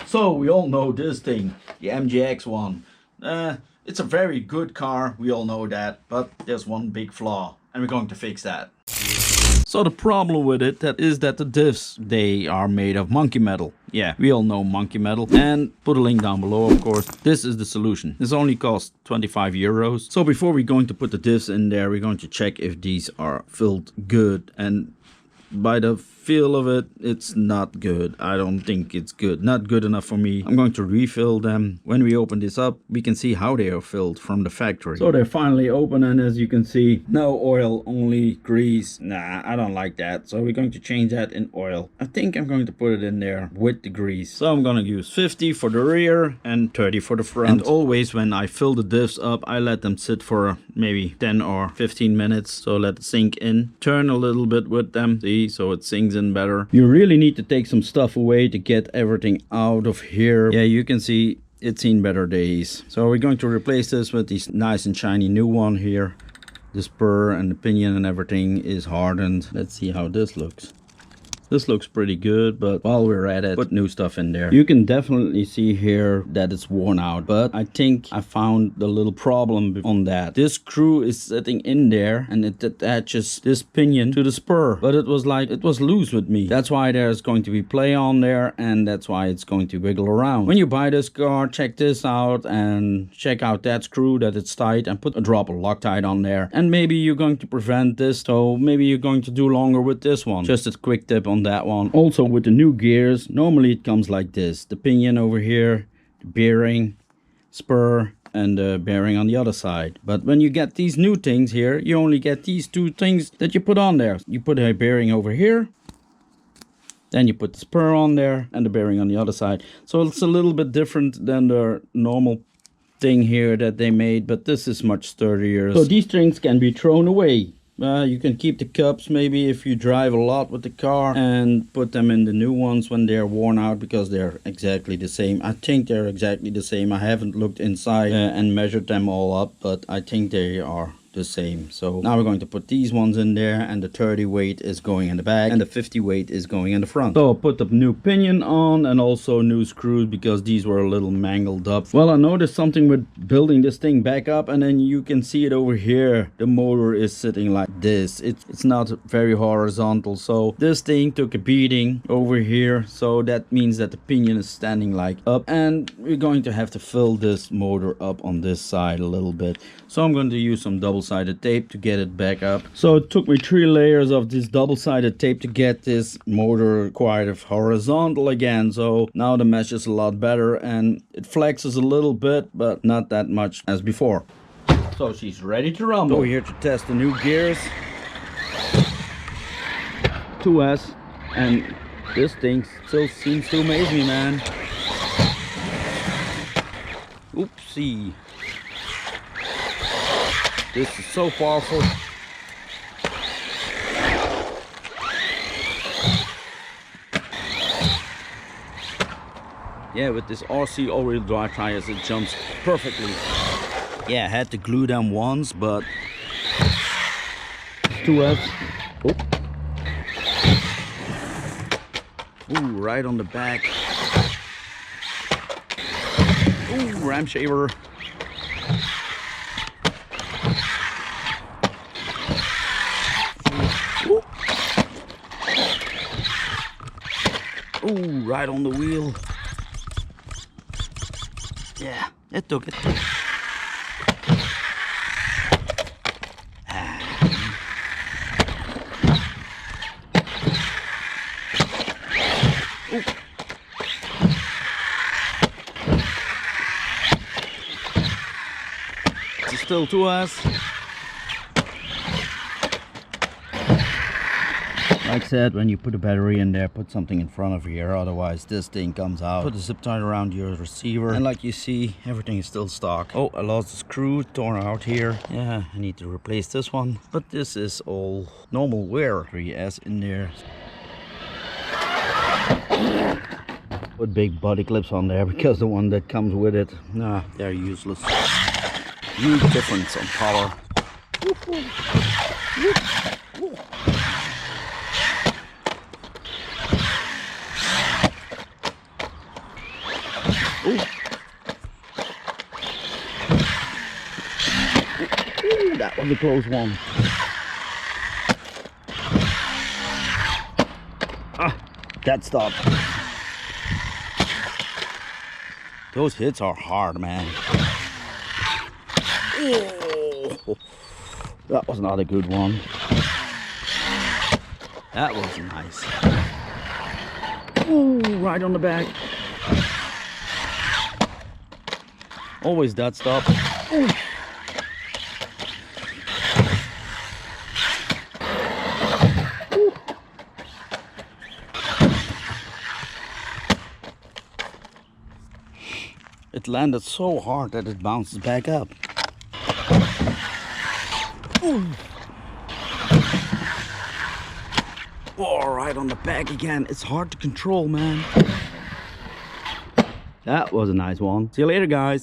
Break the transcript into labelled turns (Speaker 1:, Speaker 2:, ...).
Speaker 1: So we all know this thing, the MJX one. It's a very good car, we all know that, but there's one big flaw, and we're going to fix that. So the problem with it is that the diffs, they are made of monkey metal. Yeah, we all know monkey metal. And put a link down below, of course. This is the solution. This only costs 25 euros. So before we're going to put the diffs in there, we're going to check if these are filled good. And by the feel of it, it's not good. I don't think it's good. Not good enough for me. I'm going to refill them. When we open this up, we can see how they are filled from the factory. So they're finally open, and as you can see, no oil, only grease. Nah, I don't like that. So we're going to change that in oil. I think I'm going to put it in there with the grease. So I'm going to use 50 for the rear and 30 for the front. And always when I fill the diffs up, I let them sit for maybe 10 or 15 minutes. So let it sink in. Turn a little bit with them. See, so it sinks in better. You really need to take some stuff away to get everything out of here. Yeah, you can see it's seen better days. So we're going to replace this with this nice and shiny new one here. The spur and the pinion and everything is hardened. Let's see how this looks. This looks pretty good, but while we're at it, put new stuff in there. You can definitely see here that it's worn out, but I think I found the little problem on that. This screw is sitting in there and it attaches this pinion to the spur, but it was loose with me. That's why there's going to be play on there, and that's why it's going to wiggle around. When you buy this car, check this out and check out that screw that it's tight, and put a drop of Loctite on there. And maybe you're going to prevent this, so maybe you're going to do longer with this one. Just a quick tip on that one. Also with the new gears, normally it comes like this: the pinion over here, the bearing, spur, and the bearing on the other side. But when you get these new things here, you only get these two things that you put on there. You put a bearing over here, then you put the spur on there, and the bearing on the other side. So it's a little bit different than the normal thing here that they made, but this is much sturdier. So these things can be thrown away. You can keep the cups maybe if you drive a lot with the car, and put them in the new ones when they're worn out, because they're exactly the same. I think they're exactly the same. I haven't looked inside and measured them all up, but I think they are the same. So now we're going to put these ones in there, and the 30 weight is going in the back and the 50 weight is going in the front. So I'll put the new pinion on and also new screws, because these were a little mangled up. Well, I noticed something with building this thing back up, and then you can see it over here. The motor is sitting like this. It's not very horizontal, so this thing took a beating over here. So that means that the pinion is standing like up, and we're going to have to fill this motor up on this side a little bit. So I'm going to use some double-sided tape to get it back up. So it took me 3 layers of this double-sided tape to get this motor quite horizontal again. So now the mesh is a lot better, and it flexes a little bit, but not that much as before. So she's ready to rumble. So we're here to test the new gears. 2S, and this thing still seems to amaze me, man. Oopsie. This is so powerful. Yeah, with this RC all-wheel drive tires, it jumps perfectly. Yeah, I had to glue them once, but 2F. Oh. Ooh, right on the back. Ooh, ram shaver. Ooh, right on the wheel. Yeah, it took it. Ooh. It's still to us. Like I said, when you put a battery in there, put something in front of here, otherwise this thing comes out. Put a zip tie around your receiver, and like you see, everything is still stock. Oh, I lost the screw, torn out here. Yeah, I need to replace this one, but this is all normal wear. 3S in there. Put big body clips on there, because the one that comes with it, nah, they're useless. Huge difference on power. Ooh. Ooh, that was a close one. Ah, that stopped. Those hits are hard, man. Oh, that was not a good one. That was nice. Oh, right on the back. Always that stop. Oh. It landed so hard that it bounces back up. Ooh. Oh, right on the back again. It's hard to control, man. That was a nice one. See you later, guys.